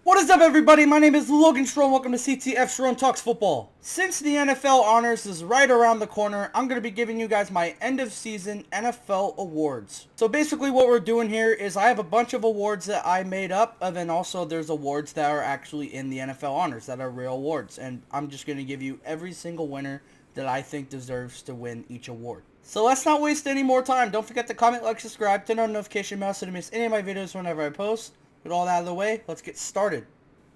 What is up, everybody? My name is Logan Strome. Welcome to CTF Strome Talks Football. Since the NFL Honors is right around the corner, I'm going to be giving you guys my end-of-season NFL awards. So basically what we're doing here is I have a bunch of awards that I made up, and then also there's awards that are actually in the NFL Honors that are real awards. And I'm just going to give you every single winner that I think deserves to win each award. So let's not waste any more time. Don't forget to comment, like, subscribe, turn on notification bell so you don't miss any of my videos whenever I post. With all that out of the way, let's get started.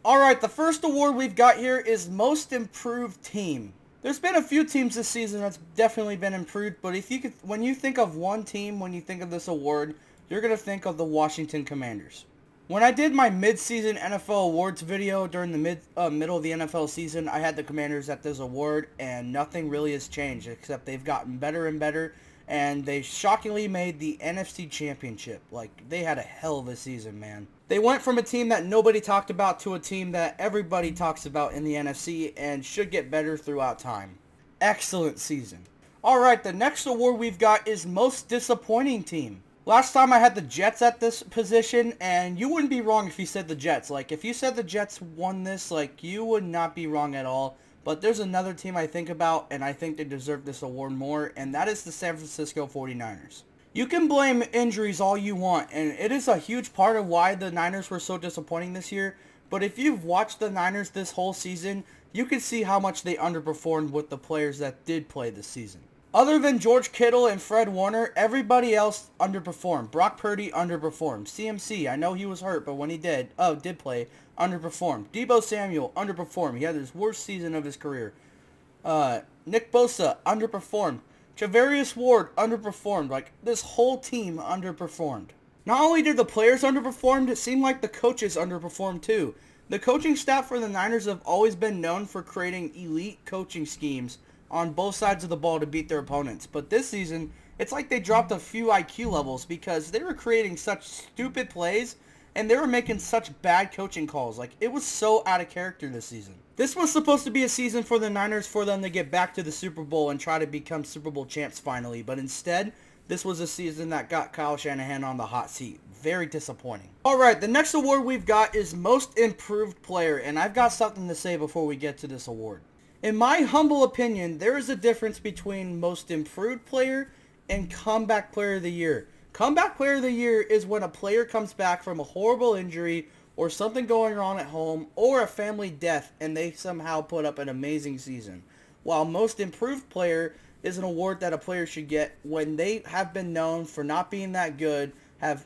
Alright, the first award we've got here is Most Improved Team. There's been a few teams this season that's definitely been improved, but when you think of one team, when you think of this award, you're going to think of the Washington Commanders. When I did my mid-season NFL awards video during the middle of the NFL season, I had the Commanders at this award, and nothing really has changed, except they've gotten better and better, and they shockingly made the NFC Championship. Like, they had a hell of a season, man. They went from a team that nobody talked about to a team that everybody talks about in the NFC and should get better throughout time. Excellent season. Alright, the next award we've got is Most Disappointing Team. Last time I had the Jets at this position, and you wouldn't be wrong if you said the Jets. Like, if you said the Jets won this, like, you would not be wrong at all. But there's another team I think about, and I think they deserve this award more, and that is the San Francisco 49ers. You can blame injuries all you want, and it is a huge part of why the Niners were so disappointing this year. But if you've watched the Niners this whole season, you can see how much they underperformed with the players that did play this season. Other than George Kittle and Fred Warner, everybody else underperformed. Brock Purdy underperformed. CMC, I know he was hurt, but when he did play, underperformed. Deebo Samuel underperformed. He had his worst season of his career. Nick Bosa underperformed. Javarius Ward underperformed. Like, this whole team underperformed. Not only did the players underperform, it seemed like the coaches underperformed too. The coaching staff for the Niners have always been known for creating elite coaching schemes on both sides of the ball to beat their opponents. But this season, it's like they dropped a few IQ levels because they were creating such stupid plays and they were making such bad coaching calls. Like, it was so out of character this season. This was supposed to be a season for the Niners for them to get back to the Super Bowl and try to become Super Bowl champs finally. But instead, this was a season that got Kyle Shanahan on the hot seat. Very disappointing. Alright, the next award we've got is Most Improved Player. And I've got something to say before we get to this award. In my humble opinion, there is a difference between Most Improved Player and Comeback Player of the Year. Comeback Player of the Year is when a player comes back from a horrible injury or something going on at home or a family death and they somehow put up an amazing season. While Most Improved Player is an award that a player should get when they have been known for not being that good, have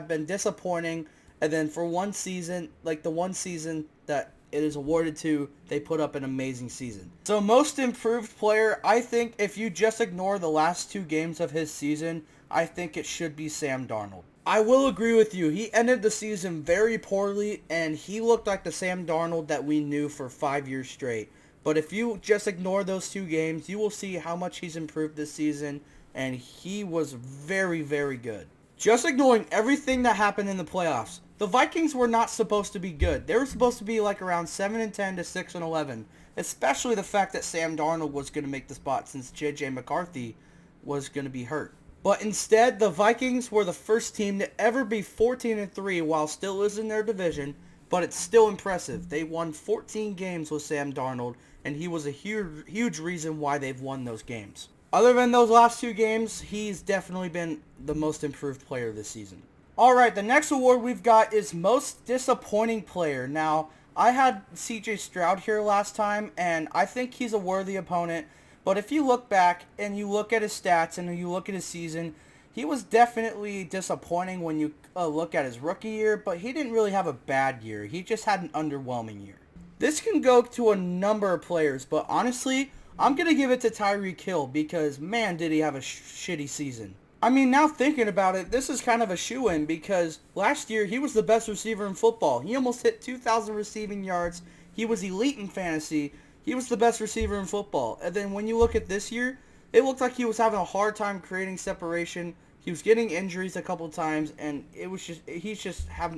been disappointing, and then for one season, like the one season that it is awarded to, they put up an amazing season. So Most Improved Player, I think if you just ignore the last two games of his season, I think it should be Sam Darnold. I will agree with you. He ended the season very poorly, and he looked like the Sam Darnold that we knew for 5 years straight. But if you just ignore those two games, you will see how much he's improved this season, and he was very, very good. Just ignoring everything that happened in the playoffs, the Vikings were not supposed to be good. They were supposed to be like around 7-10 to 6-11, especially the fact that Sam Darnold was going to make the spot since J.J. McCarthy was going to be hurt. But instead, the Vikings were the first team to ever be 14-3 while still losing their division, but it's still impressive. They won 14 games with Sam Darnold, and he was a huge reason why they've won those games. Other than those last two games, he's definitely been the most improved player this season. Alright, the next award we've got is Most Disappointing Player. Now, I had CJ Stroud here last time, and I think he's a worthy opponent. But if you look back and you look at his stats and you look at his season, he was definitely disappointing when you look at his rookie year, but he didn't really have a bad year. He just had an underwhelming year. This can go to a number of players, but honestly, I'm going to give it to Tyreek Hill because, man, did he have a shitty season. I mean, now thinking about it, this is kind of a shoo-in because last year he was the best receiver in football. He almost hit 2,000 receiving yards. He was elite in fantasy. He was the best receiver in football. And then when you look at this year, it looked like he was having a hard time creating separation. He was getting injuries a couple times, and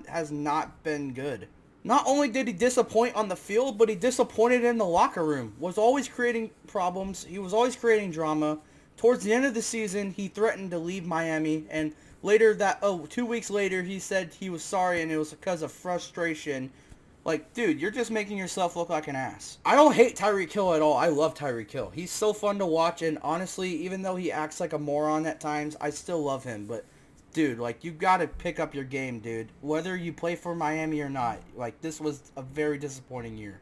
has not been good. Not only did he disappoint on the field, but he disappointed in the locker room. Was always creating problems. He was always creating drama. Towards the end of the season, he threatened to leave Miami, and 2 weeks later, he said he was sorry, and it was because of frustration Like, dude, you're just making yourself look like an ass. I don't hate Tyreek Hill at all. I love Tyreek Hill. He's so fun to watch, and honestly, even though he acts like a moron at times, I still love him. But, dude, like, you gotta pick up your game, dude. Whether you play for Miami or not. Like, this was a very disappointing year.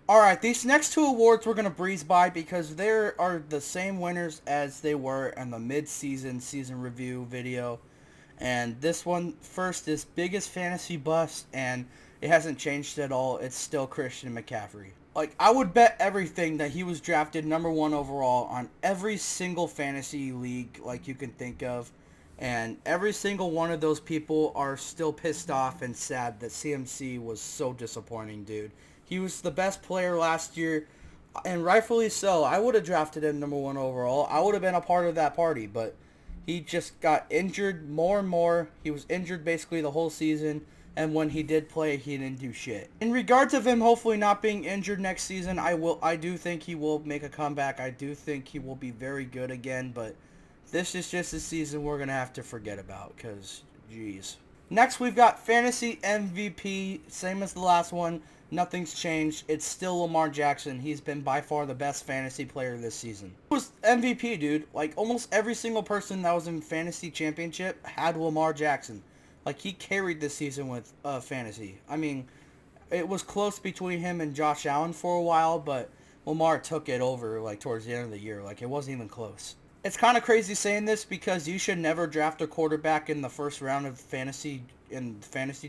Alright, these next two awards we're gonna breeze by because they are the same winners as they were in the mid-season season review video. And this one first is biggest fantasy bust, and it hasn't changed at all. It's still Christian McCaffrey. Like, I would bet everything that he was drafted number one overall on every single fantasy league like you can think of. And every single one of those people are still pissed off and sad that CMC was so disappointing, dude. He was the best player last year, and rightfully so. I would have drafted him number one overall. I would have been a part of that party, but he just got injured more and more. He was injured basically the whole season, and when he did play, he didn't do shit. In regards of him hopefully not being injured next season, I do think he will make a comeback. I do think he will be very good again, but this is just a season we're going to have to forget about because, jeez. Next, we've got Fantasy MVP, same as the last one. Nothing's changed. It's still Lamar Jackson. He's been by far the best fantasy player this season. He was MVP, dude. Like, almost every single person that was in Fantasy Championship had Lamar Jackson. Like, he carried this season with fantasy. I mean, it was close between him and Josh Allen for a while, but Lamar took it over, like, towards the end of the year. Like, it wasn't even close. It's kind of crazy saying this because you should never draft a quarterback in the first round of fantasy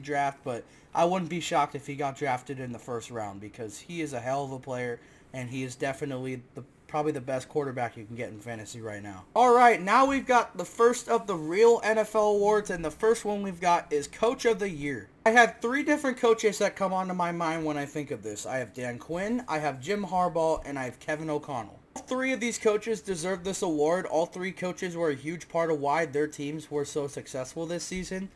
draft, but I wouldn't be shocked if he got drafted in the first round because he is a hell of a player and he is definitely probably the best quarterback you can get in fantasy right now. All right, now we've got the first of the real NFL awards, and the first one we've got is Coach of the Year. I have three different coaches that come onto my mind when I think of this. I have Dan Quinn, I have Jim Harbaugh, and I have Kevin O'Connell. All three of these coaches deserve this award. All three coaches were a huge part of why their teams were so successful this season.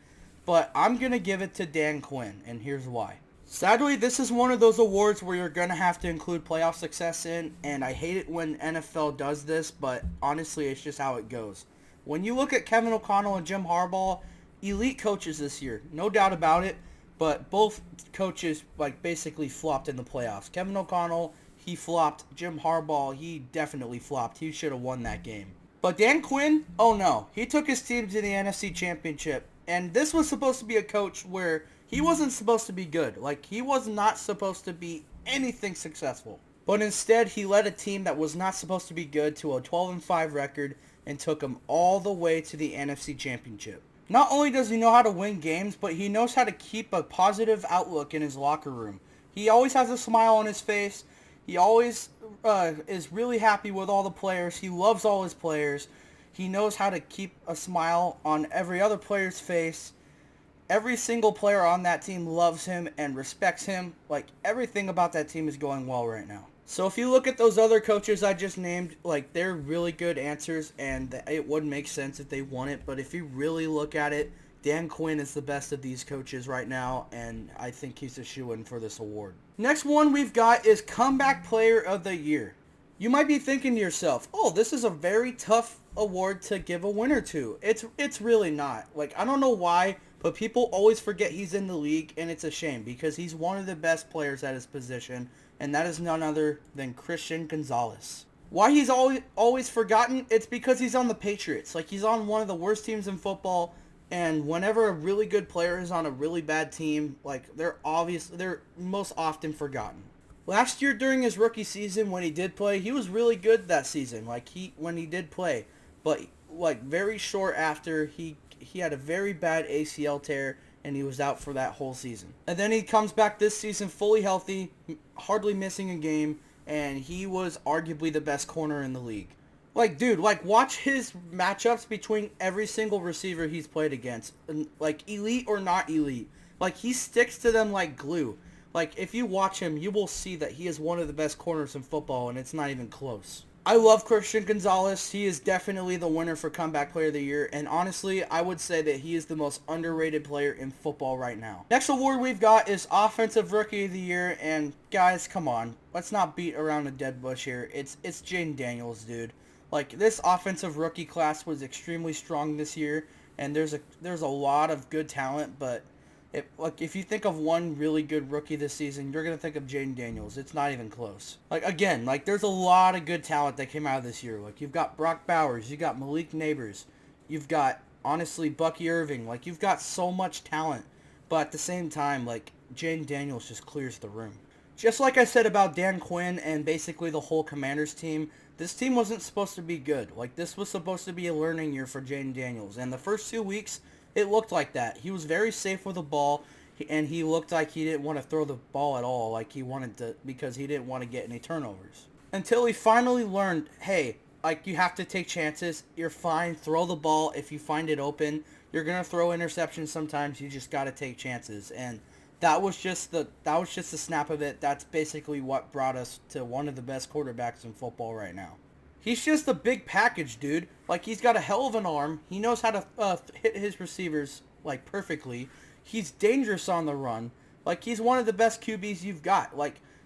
But I'm going to give it to Dan Quinn, and here's why. Sadly, this is one of those awards where you're going to have to include playoff success in, and I hate it when NFL does this, but honestly, it's just how it goes. When you look at Kevin O'Connell and Jim Harbaugh, elite coaches this year, no doubt about it, but both coaches like basically flopped in the playoffs. Kevin O'Connell, he flopped. Jim Harbaugh, he definitely flopped. He should have won that game. But Dan Quinn, oh no, he took his team to the NFC Championship. And this was supposed to be a coach where he wasn't supposed to be good. Like, he was not supposed to be anything successful. But instead, he led a team that was not supposed to be good to a 12-5 record and took them all the way to the NFC Championship. Not only does he know how to win games, but he knows how to keep a positive outlook in his locker room. He always has a smile on his face. He always is really happy with all the players. He loves all his players. He knows how to keep a smile on every other player's face. Every single player on that team loves him and respects him. Like, everything about that team is going well right now. So if you look at those other coaches I just named, like, they're really good answers, and it would make sense if they won it. But if you really look at it, Dan Quinn is the best of these coaches right now, and I think he's a shoo-in for this award. Next one we've got is Comeback Player of the Year. You might be thinking to yourself, oh, this is a very tough award to give a winner to. It's really not. Like, I don't know why, but people always forget he's in the league, and it's a shame because he's one of the best players at his position, and that is none other than Christian Gonzalez. Why he's always forgotten? It's because he's on the Patriots. Like, he's on one of the worst teams in football, and whenever a really good player is on a really bad team, like, they're most often forgotten. Last year during his rookie season when he did play, he was really good that season. Like, when he did play, but like very short after he had a very bad ACL tear and he was out for that whole season. And then he comes back this season fully healthy, hardly missing a game, and he was arguably the best corner in the league. Like, dude, like, watch his matchups between every single receiver he's played against, like, elite or not elite. Like, he sticks to them like glue. Like, if you watch him, you will see that he is one of the best corners in football, and it's not even close. I love Christian Gonzalez. He is definitely the winner for Comeback Player of the Year, and honestly, I would say that he is the most underrated player in football right now. Next award we've got is Offensive Rookie of the Year, and guys, come on. Let's not beat around a dead bush here. It's Jayden Daniels, dude. Like, this offensive rookie class was extremely strong this year, and there's a lot of good talent, but If you think of one really good rookie this season, you're gonna think of Jaden Daniels. It's not even close. Again, there's a lot of good talent that came out of this year. You've got Brock Bowers, you got Malik Neighbors, you've got honestly Bucky Irving. You've got so much talent, but at the same time, Jaden Daniels just clears the room. Just like I said about Dan Quinn and basically the whole Commanders team, this team wasn't supposed to be good. This was supposed to be a learning year for Jaden Daniels. And the first 2 weeks, it looked like that. He was very safe with the ball, and he looked like he didn't want to throw the ball at all, because he didn't want to get any turnovers. Until he finally learned, hey, you have to take chances. You're fine. Throw the ball if you find it open. You're going to throw interceptions sometimes. You just got to take chances. And that was just the snap of it. That's basically what brought us to one of the best quarterbacks in football right now. He's just a big package, dude. He's got a hell of an arm. He knows how to hit his receivers perfectly. He's dangerous on the run. He's one of the best QBs you've got.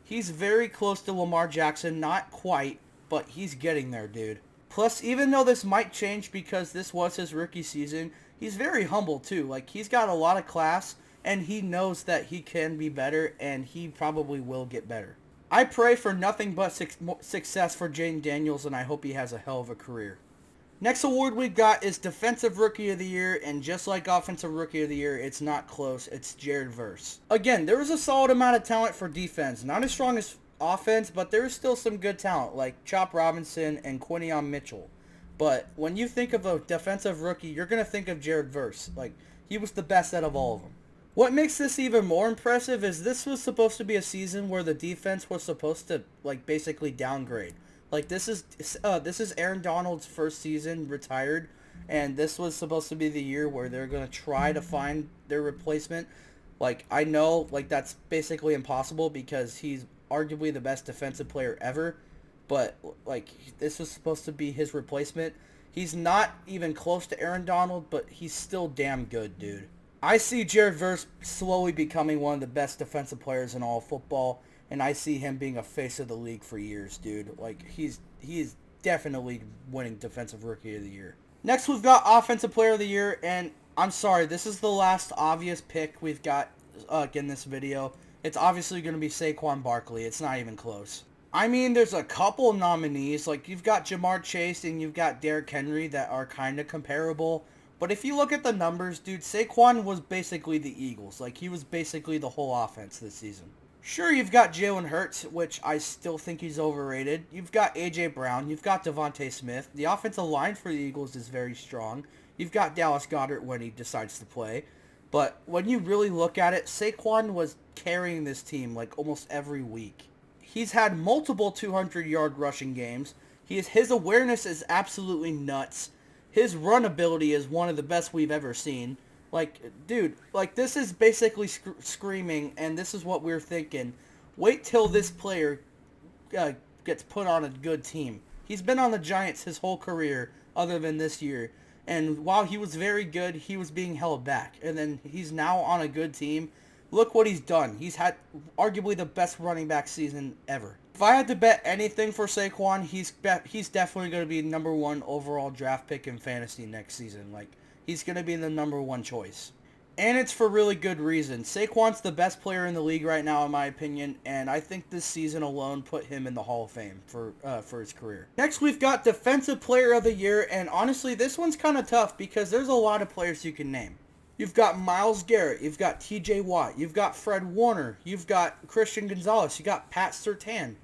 He's very close to Lamar Jackson, not quite, but he's getting there, dude. Plus, even though this might change because this was his rookie season, he's very humble too. He's got a lot of class, and he knows that he can be better, and he probably will get better. I pray for nothing but success for Jaden Daniels, and I hope he has a hell of a career. Next award we've got is Defensive Rookie of the Year, and just like Offensive Rookie of the Year, it's not close. It's Jared Verse. Again, there was a solid amount of talent for defense. Not as strong as offense, but there was still some good talent, like Chop Robinson and Quinion Mitchell. But when you think of a defensive rookie, you're going to think of Jared Verse. He was the best out of all of them. What makes this even more impressive is this was supposed to be a season where the defense was supposed to, basically downgrade. This is Aaron Donald's first season retired, and this was supposed to be the year where they're going to try to find their replacement. I know, that's basically impossible because he's arguably the best defensive player ever, but, this was supposed to be his replacement. He's not even close to Aaron Donald, but he's still damn good, dude. I see Jared Verse slowly becoming one of the best defensive players in all of football, and I see him being a face of the league for years, dude. He is definitely winning Defensive Rookie of the Year. Next, we've got Offensive Player of the Year, and I'm sorry, this is the last obvious pick we've got in this video. It's obviously going to be Saquon Barkley. It's not even close. I mean, there's a couple nominees. You've got Jamar Chase and you've got Derrick Henry that are kind of comparable. But if you look at the numbers, dude, Saquon was basically the Eagles. He was basically the whole offense this season. Sure, you've got Jalen Hurts, which I still think he's overrated. You've got A.J. Brown. You've got Devontae Smith. The offensive line for the Eagles is very strong. You've got Dallas Goedert when he decides to play. But when you really look at it, Saquon was carrying this team almost every week. He's had multiple 200-yard rushing games. His awareness is absolutely nuts. His run ability is one of the best we've ever seen. Dude, this is basically screaming, and this is what we're thinking. Wait till this player gets put on a good team. He's been on the Giants his whole career, other than this year. And while he was very good, he was being held back. And then he's now on a good team. Look what he's done. He's had arguably the best running back season ever. If I had to bet anything for Saquon, he's definitely going to be number one overall draft pick in fantasy next season. He's going to be the number one choice. And it's for really good reason. Saquon's the best player in the league right now, in my opinion, and I think this season alone put him in the Hall of Fame for his career. Next, we've got Defensive Player of the Year, and honestly, this one's kind of tough because there's a lot of players you can name. You've got Myles Garrett, you've got TJ Watt, you've got Fred Warner, you've got Christian Gonzalez, you got Pat Surtain.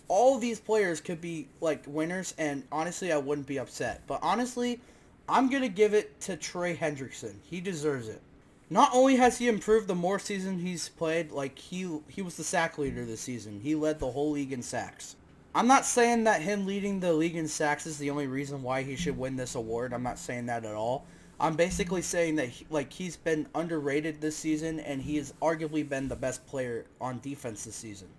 All of these players could be, winners, and honestly, I wouldn't be upset. But honestly, I'm going to give it to Trey Hendrickson. He deserves it. Not only has he improved the more seasons he's played, he was the sack leader this season. He led the whole league in sacks. I'm not saying that him leading the league in sacks is the only reason why he should win this award. I'm not saying that at all. I'm basically saying that he's been underrated this season, and he has arguably been the best player on defense this season.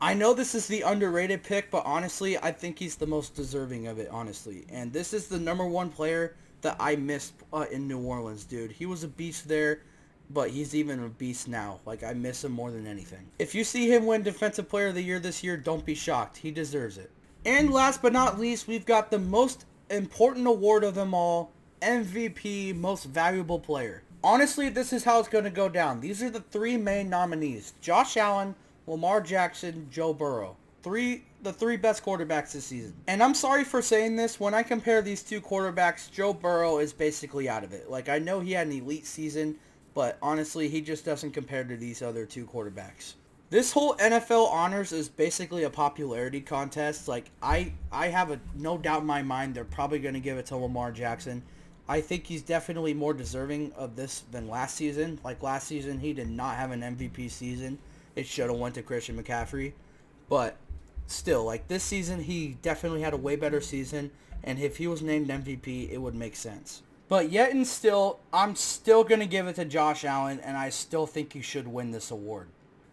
I know this is the underrated pick, but honestly, I think he's the most deserving of it, honestly. And this is the number one player that I missed in New Orleans, dude. He was a beast there, but he's even a beast now. I miss him more than anything. If you see him win Defensive Player of the Year this year, don't be shocked. He deserves it. And last but not least, we've got the most important award of them all, MVP, Most Valuable Player. Honestly, this is how it's going to go down. These are the three main nominees. Josh Allen, Lamar Jackson, Joe Burrow. The three best quarterbacks this season. And I'm sorry for saying this. When I compare these two quarterbacks, Joe Burrow is basically out of it. Like, I know he had an elite season, but honestly, he just doesn't compare to these other two quarterbacks. This whole NFL honors is basically a popularity contest. Like, I have a no doubt in my mind they're probably going to give it to Lamar Jackson. I think he's definitely more deserving of this than last season. Like, last season, he did not have an MVP season. It should have went to Christian McCaffrey. But still, like, this season, he definitely had a way better season. And if he was named MVP, it would make sense. But yet and still, I'm still going to give it to Josh Allen, and I still think he should win this award.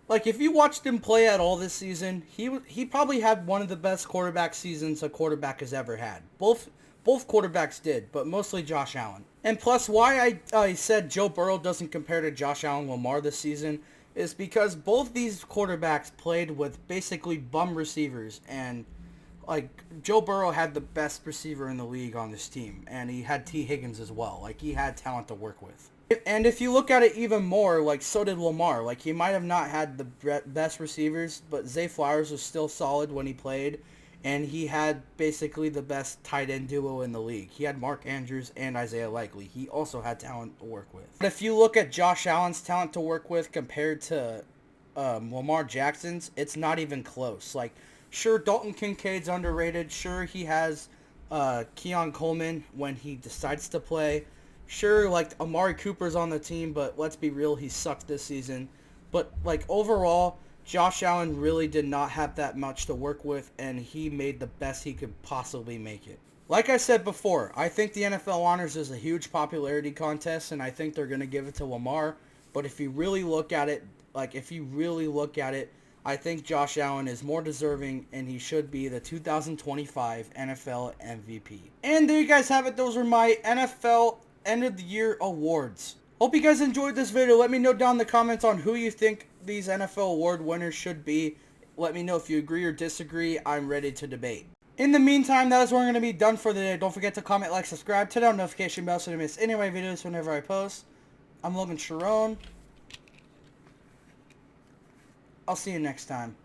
Like, if you watched him play at all this season, he probably had one of the best quarterback seasons a quarterback has ever had. Both quarterbacks did, but mostly Josh Allen. And plus, why I said Joe Burrow doesn't compare to Josh Allen Lamar this season is because both these quarterbacks played with basically bum receivers, and like, Joe Burrow had the best receiver in the league on this team, and he had T. Higgins as well. Like, he had talent to work with. And if you look at it even more, like, so did Lamar. Like, he might have not had the best receivers, but Zay Flowers was still solid when he played, and he had basically the best tight end duo in the league. He had Mark Andrews and Isaiah Likely. He also had talent to work with. But if you look at Josh Allen's talent to work with compared to Lamar Jackson's, it's not even close. Like, sure, Dalton Kincaid's underrated. Sure, he has Keon Coleman when he decides to play. Sure, like, Amari Cooper's on the team, but let's be real, he sucked this season. But, like, overall, Josh Allen really did not have that much to work with, and he made the best he could possibly make it. Like I said before, I think the NFL Honors is a huge popularity contest, and I think they're going to give it to Lamar. But if you really look at it, I think Josh Allen is more deserving, and he should be the 2025 NFL MVP. And there you guys have it. Those are my NFL End of the Year awards. Hope you guys enjoyed this video. Let me know down in the comments on who you think these NFL award winners should be. Let me know if you agree or disagree. I'm ready to debate. In the meantime, that is where I'm going to be done for the day. Don't forget to comment, like, subscribe, turn on notification bell so you don't miss any of my videos whenever I post. I'm Logan Sharon. I'll see you next time.